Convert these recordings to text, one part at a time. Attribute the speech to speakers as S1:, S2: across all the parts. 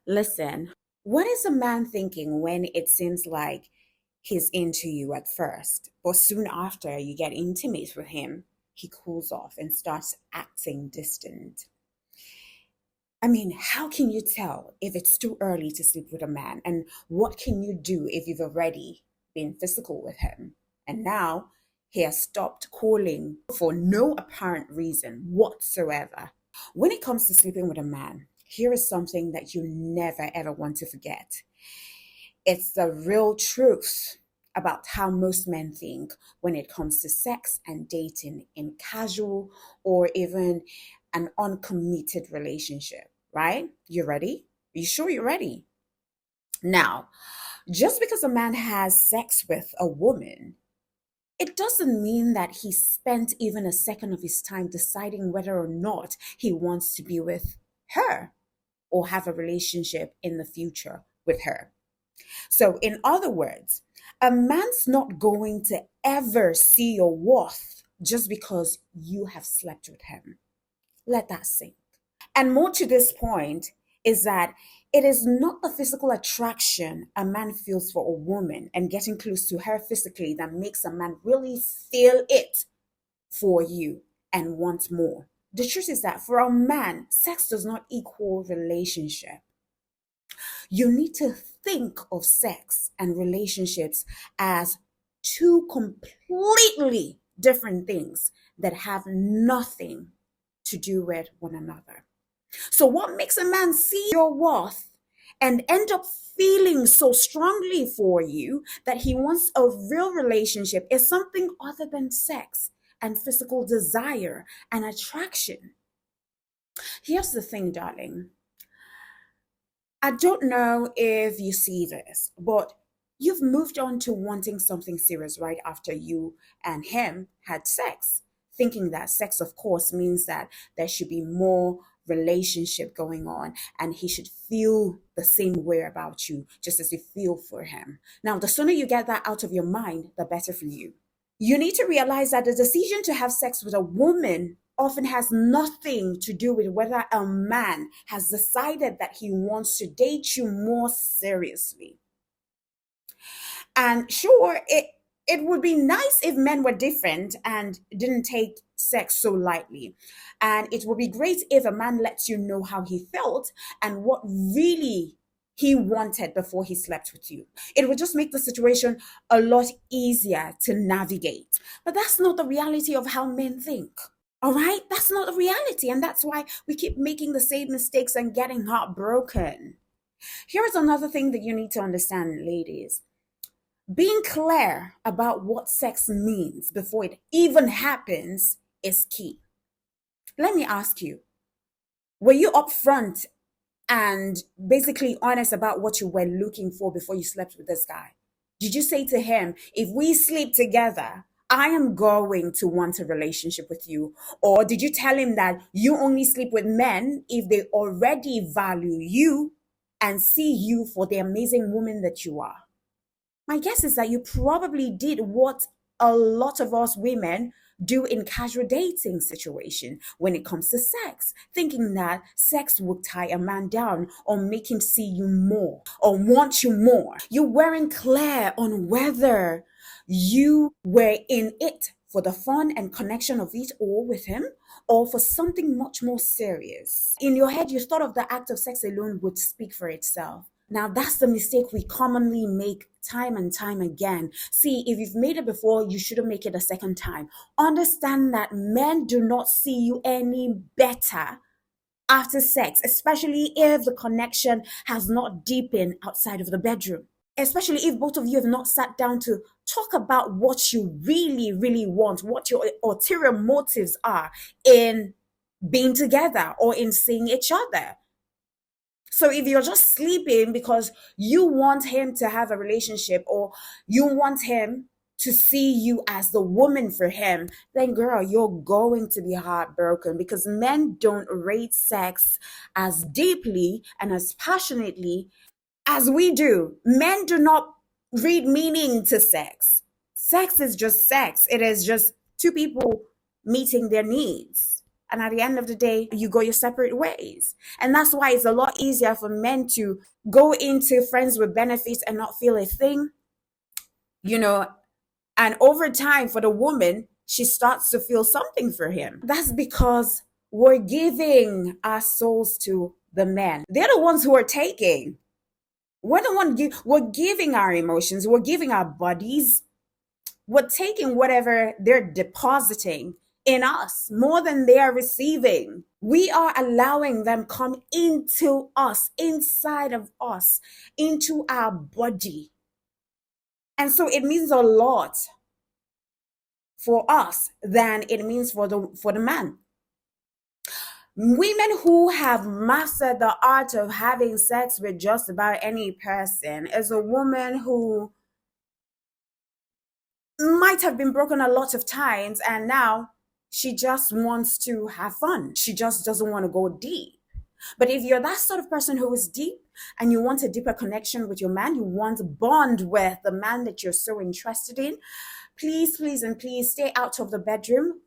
S1: Listen, what is a man thinking when it seems like he's into you at first, but soon after you get intimate with him, he cools off and starts acting distant? I mean, how can you tell if it's too early to sleep with a man? And what can you do if you've already been physical with him? And now he has stopped calling for no apparent reason whatsoever. When it comes to sleeping with a man, here is something that you never ever want to forget. It's the real truth about how most men think when it comes to sex and dating in casual or even an uncommitted relationship, right? You ready? Are you sure you're ready? Now, just because a man has sex with a woman, it doesn't mean that he spent even a second of his time deciding whether or not he wants to be with her or have a relationship in the future with her. So, in other words, a man's not going to ever see your worth just because you have slept with him. Let that sink. And more to this point is that it is not the physical attraction a man feels for a woman and getting close to her physically that makes a man really feel it for you and want more. The truth is that for a man, sex does not equal relationship. You need to think of sex and relationships as two completely different things that have nothing to do with one another. So, what makes a man see your worth and end up feeling so strongly for you that he wants a real relationship is something other than sex and physical desire and attraction. Here's the thing, darling. I don't know if you see this, but you've moved on to wanting something serious right after you and him had sex, thinking that sex, of course, means that there should be more relationship going on and he should feel the same way about you just as you feel for him. Now, the sooner you get that out of your mind, the better for you. You need to realize that the decision to have sex with a woman often has nothing to do with whether a man has decided that he wants to date you more seriously. And sure, it would be nice if men were different and didn't take sex so lightly. And it would be great if a man lets you know how he felt and what really he wanted before he slept with you. It would just make the situation a lot easier to navigate. But that's not the reality of how men think. All right? That's not the reality. And that's why we keep making the same mistakes and getting heartbroken. Here's another thing that you need to understand, ladies. Being clear about what sex means before it even happens is key. Let me ask you, were you upfront and basically honest about what you were looking for before you slept with this guy? Did you say to him, if we sleep together, I am going to want a relationship with you? Or did you tell him that you only sleep with men if they already value you and see you for the amazing woman that you are? My guess is that you probably did what a lot of us women do in casual dating situation when it comes to sex, thinking that sex would tie a man down or make him see you more or want you more. You weren't clear on whether you were in it for the fun and connection of it all with him or for something much more serious. In your head, you thought of the act of sex alone would speak for itself. Now, that's the mistake we commonly make time and time again. See, if you've made it before, you shouldn't make it a second time. Understand that men do not see you any better after sex, especially if the connection has not deepened outside of the bedroom. Especially if both of you have not sat down to talk about what you really, really want, what your ulterior motives are in being together or in seeing each other. So if you're just sleeping because you want him to have a relationship or you want him to see you as the woman for him, then girl, you're going to be heartbroken because men don't rate sex as deeply and as passionately as we do. Men do not read meaning to sex. Sex is just sex. It is just two people meeting their needs. And at the end of the day, you go your separate ways. And that's why it's a lot easier for men to go into friends with benefits and not feel a thing, you know. And over time, for the woman, she starts to feel something for him. That's because we're giving our souls to the men. They're the ones who are taking. We're giving our emotions, we're giving our bodies, we're taking whatever they're depositing in us more than they are receiving. We are allowing them come into us, inside of us, into our body. And so it means a lot for us than it means for the man. Women who have mastered the art of having sex with just about any person is a woman who might have been broken a lot of times, and now she just wants to have fun. She just doesn't want to go deep. But if you're that sort of person who is deep and you want a deeper connection with your man, you want to bond with the man that you're so interested in, please, please, and please stay out of the bedroom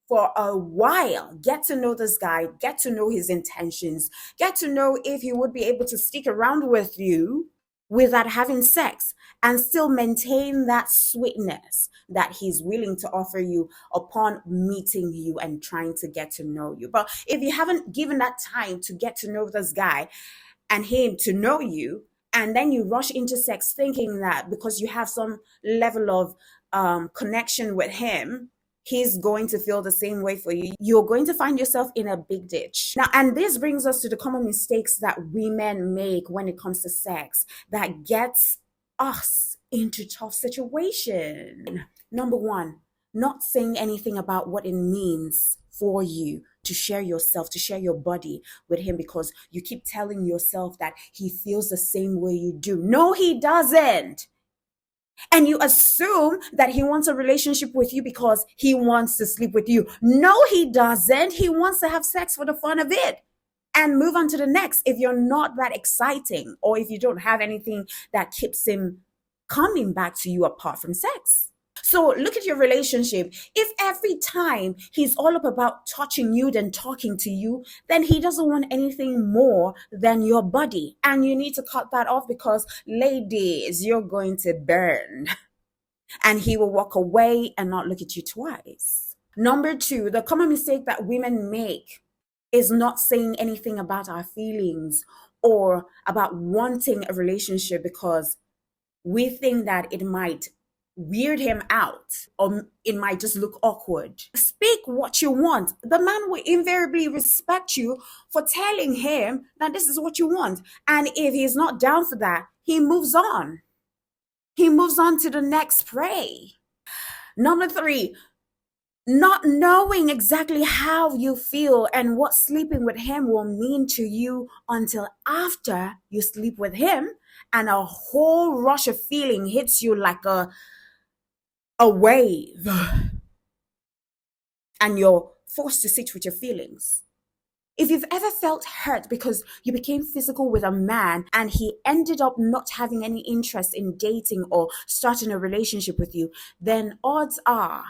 S1: for a while. Get to know this guy, get to know his intentions, get to know if he would be able to stick around with you without having sex and still maintain that sweetness that he's willing to offer you upon meeting you and trying to get to know you. But if you haven't given that time to get to know this guy and him to know you, and then you rush into sex thinking that because you have some level of connection with him, he's going to feel the same way for you, you're going to find yourself in a big ditch. Now, and this brings us to the common mistakes that women make when it comes to sex that gets us into tough situation. Number one, not saying anything about what it means for you to share yourself, to share your body with him because you keep telling yourself that he feels the same way you do. No, he doesn't. And you assume that he wants a relationship with you because he wants to sleep with you. No, he doesn't. He wants to have sex for the fun of it and move on to the next. If you're not that exciting, or if you don't have anything that keeps him coming back to you apart from sex. So look at your relationship. If every time he's all up about touching you than talking to you, then he doesn't want anything more than your body. And you need to cut that off because, ladies, you're going to burn. And he will walk away and not look at you twice. Number two, the common mistake that women make is not saying anything about our feelings or about wanting a relationship because we think that it might weird him out or it might just look awkward. Speak what you want. The man will invariably respect you for telling him that this is what you want. And if he's not down for that, he moves on. He moves on to the next prey. Number three, not knowing exactly how you feel and what sleeping with him will mean to you until after you sleep with him and a whole rush of feeling hits you like a wave and you're forced to sit with your feelings. If you've ever felt hurt because you became physical with a man and he ended up not having any interest in dating or starting a relationship with you, then odds are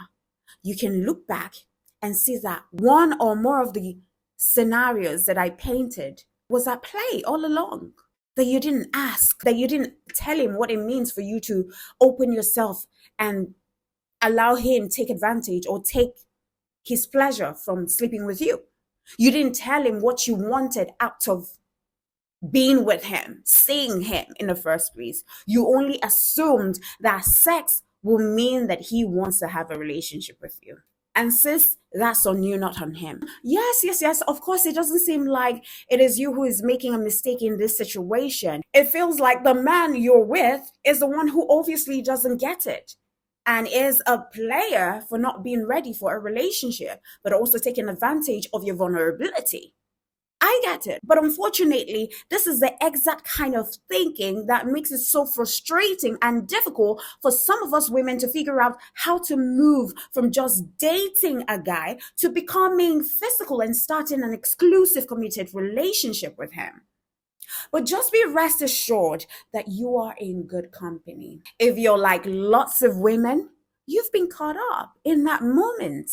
S1: you can look back and see that one or more of the scenarios that I painted was at play all along. That you didn't ask, that you didn't tell him what it means for you to open yourself and allow him take advantage or take his pleasure from sleeping with you. You didn't tell him what you wanted out of being with him, seeing him in the first place. You only assumed that sex will mean that he wants to have a relationship with you. And sis, that's on you, not on him. Yes. Of course, it doesn't seem like it is you who is making a mistake in this situation. It feels like the man you're with is the one who obviously doesn't get it and is a player for not being ready for a relationship, but also taking advantage of your vulnerability. I get it. But unfortunately, this is the exact kind of thinking that makes it so frustrating and difficult for some of us women to figure out how to move from just dating a guy to becoming physical and starting an exclusive committed relationship with him. But just be rest assured that you are in good company. If you're like lots of women, you've been caught up in that moment.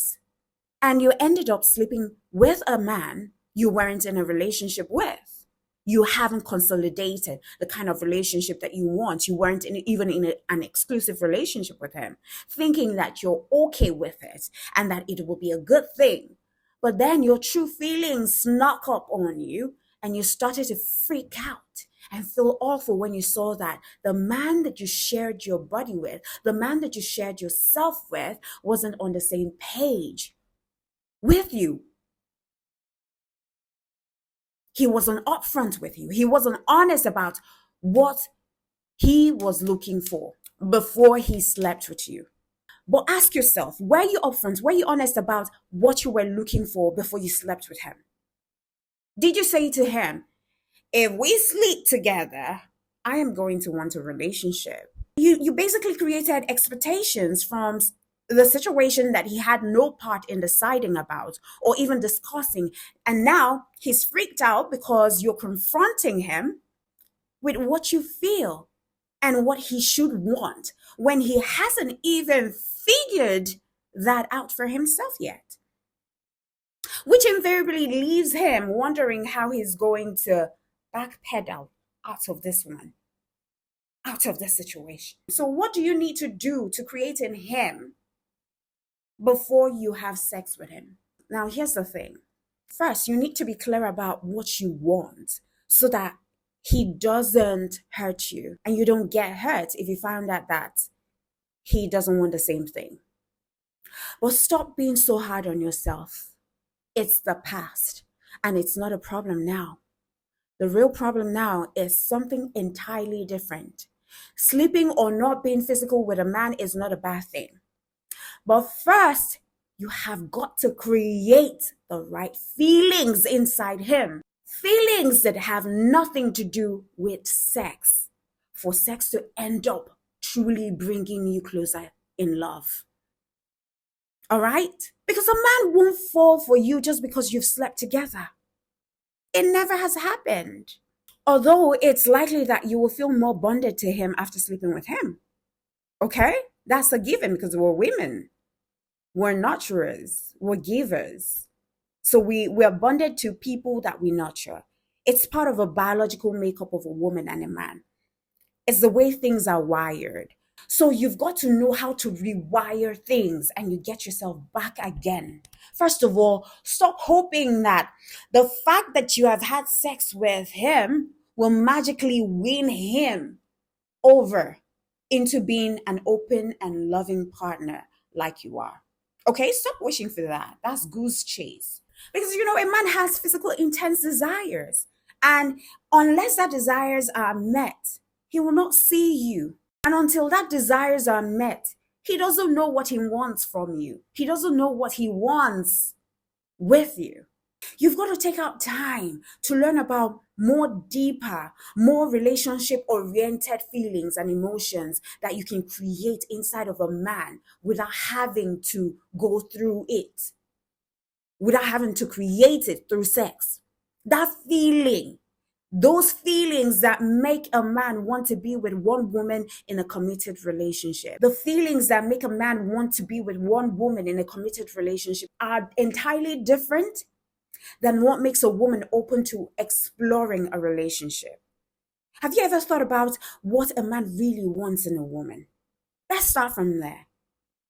S1: and you ended up sleeping with a man you weren't in a relationship with. You haven't consolidated the kind of relationship that you want. You weren't even in an exclusive relationship with him, thinking that you're okay with it and that it will be a good thing. But then your true feelings snuck up on you and you started to freak out and feel awful when you saw that the man that you shared your body with, the man that you shared yourself with, wasn't on the same page with you. He wasn't upfront with you. He wasn't honest about what he was looking for before he slept with you. But ask yourself, were you upfront? Were you honest about what you were looking for before you slept with him? Did you say to him, if we sleep together, I am going to want a relationship? You basically created expectations from the situation that he had no part in deciding about or even discussing. And now he's freaked out because you're confronting him with what you feel and what he should want when he hasn't even figured that out for himself yet, which invariably leaves him wondering how he's going to backpedal out of this one, out of this situation. So, what do you need to do to create in him before you have sex with him? Now, here's the thing. First, you need to be clear about what you want so that he doesn't hurt you and you don't get hurt if you find out that he doesn't want the same thing. But stop being so hard on yourself. It's the past and it's not a problem now. The real problem now is something entirely different. Sleeping or not being physical with a man is not a bad thing. But first, you have got to create the right feelings inside him. Feelings that have nothing to do with sex, for sex to end up truly bringing you closer in love. All right? Because a man won't fall for you just because you've slept together. It never has happened. Although it's likely that you will feel more bonded to him after sleeping with him. Okay? That's a given because we're women. We're nurturers. We're givers. So we're bonded to people that we nurture. It's part of a biological makeup of a woman and a man. It's the way things are wired. So you've got to know how to rewire things and you get yourself back again. First of all, stop hoping that the fact that you have had sex with him will magically win him over into being an open and loving partner like you are. Okay, stop wishing for that. That's goose chase. Because a man has physical intense desires. And unless that desires are met, he will not see you. And until that desires are met, he doesn't know what he wants from you. He doesn't know what he wants with you. You've got to take out time to learn about more deeper, more relationship oriented feelings and emotions that you can create inside of a man without having to go through it, without having to create it through sex. That feeling, those feelings that make a man want to be with one woman in a committed relationship, the feelings that make a man want to be with one woman in a committed relationship are entirely different than what makes a woman open to exploring a relationship. Have you ever thought about what a man really wants in a woman? Let's start from there.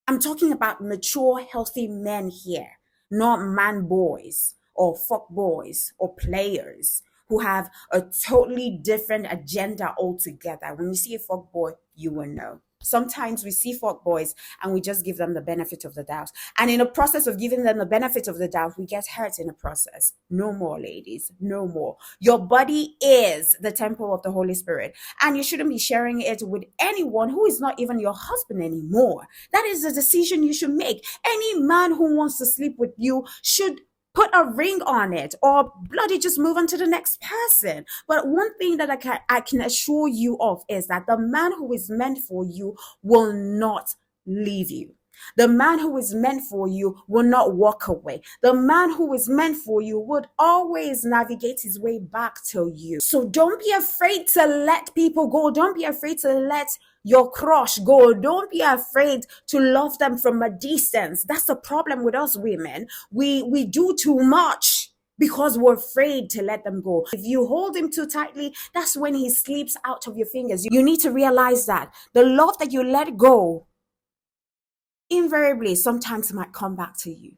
S1: I'm talking about mature, healthy men here, not man boys or fuck boys or players who have a totally different agenda altogether. When you see a fuck boy, you will know. Sometimes we see fuck boys and we just give them the benefit of the doubt. And in the process of giving them the benefit of the doubt, we get hurt in the process. No more, ladies. No more. Your body is the temple of the Holy Spirit. And you shouldn't be sharing it with anyone who is not even your husband anymore. That is a decision you should make. Any man who wants to sleep with you should put a ring on it or bloody just move on to the next person. But one thing that I can assure you of is that the man who is meant for you will not leave you. The man who is meant for you will not walk away. The man who is meant for you would always navigate his way back to you. So don't be afraid to let people go. Don't be afraid to let your crush go. Don't be afraid to love them from a distance. That's the problem with us women. We do too much because we're afraid to let them go. If you hold him too tightly, that's when he slips out of your fingers. You need to realize that the love that you let go invariably sometimes might come back to you.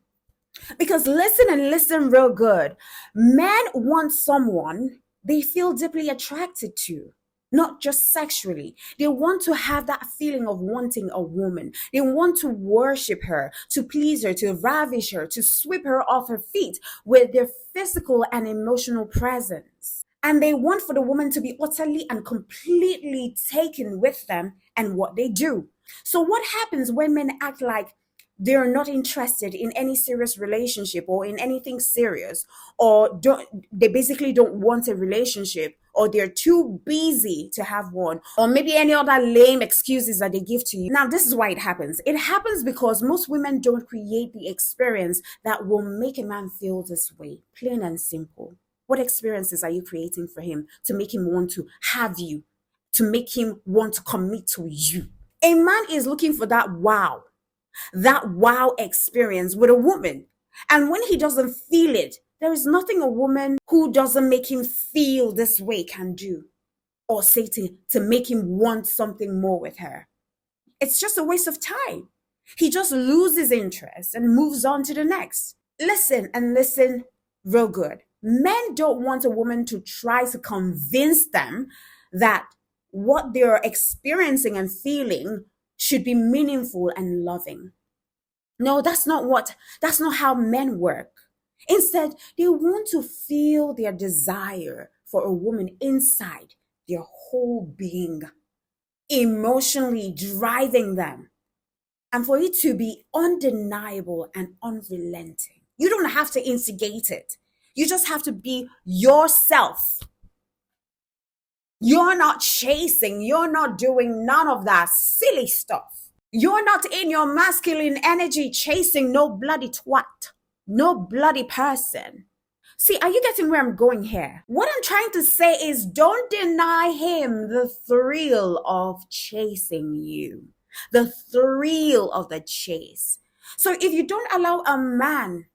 S1: Because listen and listen real good. Men want someone they feel deeply attracted to, not just sexually. They want to have that feeling of wanting a woman. They want to worship her, to please her, to ravish her, to sweep her off her feet with their physical and emotional presence. And they want for the woman to be utterly and completely taken with them and what they do. So, what happens when men act like they're not interested in any serious relationship or in anything serious, or they basically don't want a relationship, or they're too busy to have one, or maybe any other lame excuses that they give to you? Now, this is why it happens. It happens because most women don't create the experience that will make a man feel this way, plain and simple. What experiences are you creating for him to make him want to have you, to make him want to commit to you? A man is looking for that wow experience with a woman. And when he doesn't feel it, there is nothing a woman who doesn't make him feel this way can do or say to make him want something more with her. It's just a waste of time. He just loses interest and moves on to the next. Listen and listen real good. Men don't want a woman to try to convince them that what they're experiencing and feeling should be meaningful and loving. No, that's not how men work. Instead, they want to feel their desire for a woman inside their whole being, emotionally driving them, and for it to be undeniable and unrelenting. You don't have to instigate it. You just have to be yourself. You're not chasing, you're not doing none of that silly stuff. You're not in your masculine energy chasing no bloody twat, no bloody person. See, are you getting where I'm going here? What I'm trying to say is don't deny him the thrill of chasing you, the thrill of the chase. So if you don't allow a man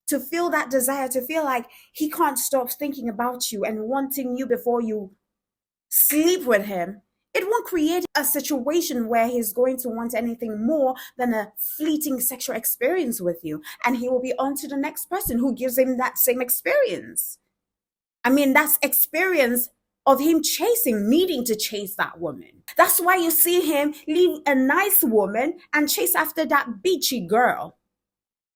S1: to feel that desire, to feel like he can't stop thinking about you and wanting you before you sleep with him, it won't create a situation where he's going to want anything more than a fleeting sexual experience with you. And he will be on to the next person who gives him that same experience. I mean, that's experience of him chasing, needing to chase that woman. That's why you see him leave a nice woman and chase after that beachy girl.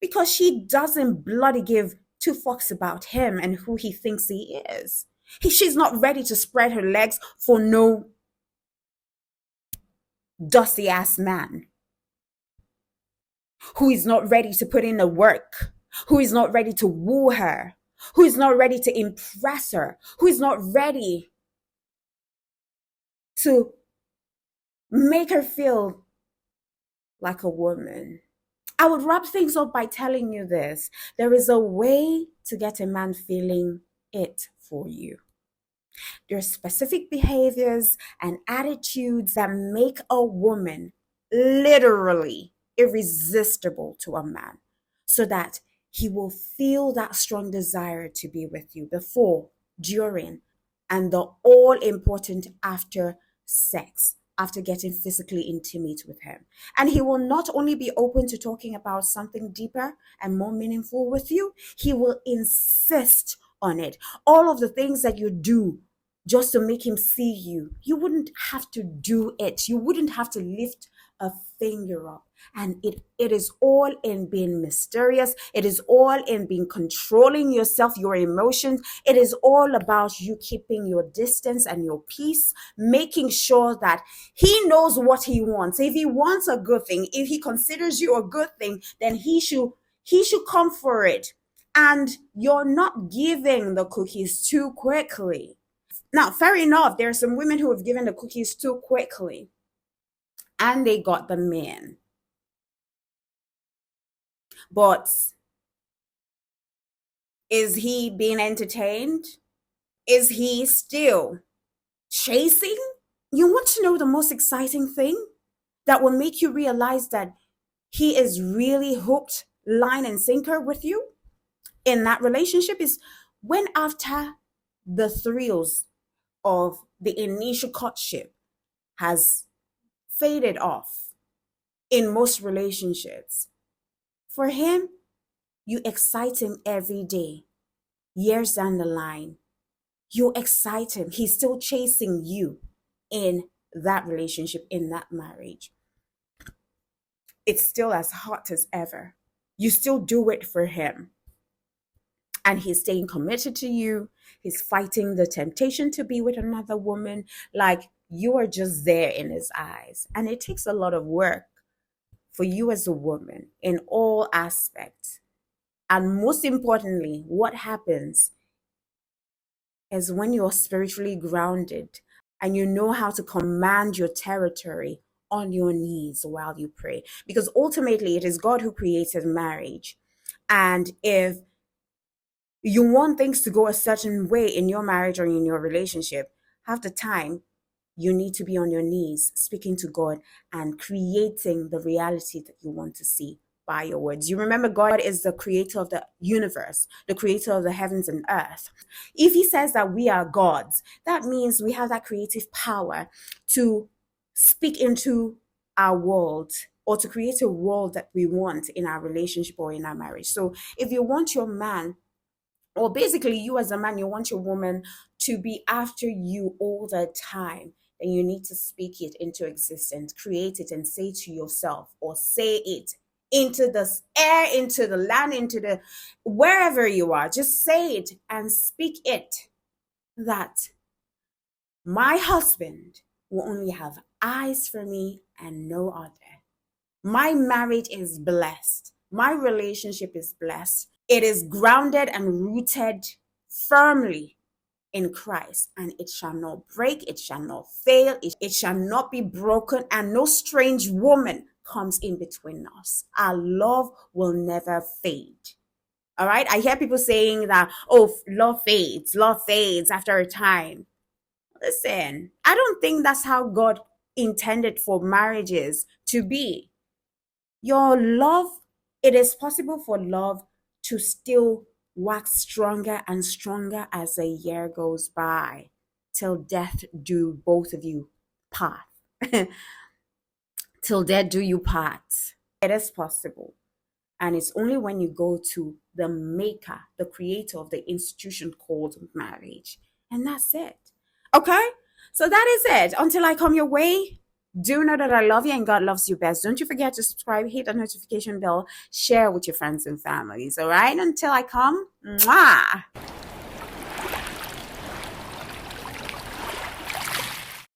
S1: Because she doesn't bloody give two fucks about him and who he thinks he is. She's not ready to spread her legs for no dusty ass man who is not ready to put in the work, who is not ready to woo her, who is not ready to impress her, who is not ready to make her feel like a woman. I would wrap things up by telling you this. There is a way to get a man feeling it for you. There are specific behaviors and attitudes that make a woman literally irresistible to a man so that he will feel that strong desire to be with you before, during, and the all important after sex, after getting physically intimate with him. And he will not only be open to talking about something deeper and more meaningful with you, he will insist on it. All of the things that you do just to make him see you, you wouldn't have to do it. You wouldn't have to lift a finger up. And it is all in being mysterious. It is all in being controlling yourself, your emotions. It is all about you keeping your distance and your peace, making sure that he knows what he wants. If he wants a good thing, if he considers you a good thing, then he should come for it. And you're not giving the cookies too quickly. Now, fair enough, there are some women who have given the cookies too quickly and they got the man. But is he being entertained? Is he still chasing? You want to know the most exciting thing that will make you realize that he is really hooked, line and sinker with you in that relationship is when, after the thrills of the initial courtship has faded off in most relationships. For him, you excite him every day, years down the line. You excite him. He's still chasing you in that relationship, in that marriage. It's still as hot as ever. You still do it for him. And he's staying committed to you. He's fighting the temptation to be with another woman. Like, you are just there in his eyes. And it takes a lot of work for you as a woman in all aspects. And most importantly, what happens is when you're spiritually grounded and you know how to command your territory on your knees while you pray. Because ultimately, it is God who created marriage. And if you want things to go a certain way in your marriage or in your relationship, half the time you need to be on your knees speaking to God and creating the reality that you want to see by your words. You remember, God is the creator of the universe, the creator of the heavens and earth. If he says that we are gods, that means we have that creative power to speak into our world or to create a world that we want in our relationship or in our marriage. So if you want your man, or basically you as a man, you want your woman to be after you all the time, then you need to speak it into existence, create it, and say to yourself, or say it into the air, into the land, into the wherever you are. Just say it and speak it, that my husband will only have eyes for me and no other. My marriage is blessed. My relationship is blessed. It is grounded and rooted firmly in Christ, and it shall not break, it shall not fail, it shall not be broken, and no strange woman comes in between us. Our love will never fade. All right? I hear people saying that, oh, love fades after a time. Listen, I don't think that's how God intended for marriages to be. Your love, it is possible for love to still wax stronger and stronger as the year goes by, till death do both of you part. Till death do you part. It is possible. And it's only when you go to the maker, the creator of the institution called marriage. And that's it. Okay? So that is it. Until I come your way, do know that I love you and God loves you best. Don't you forget to subscribe, hit the notification bell, share with your friends and families. All right? Until I come, mwah.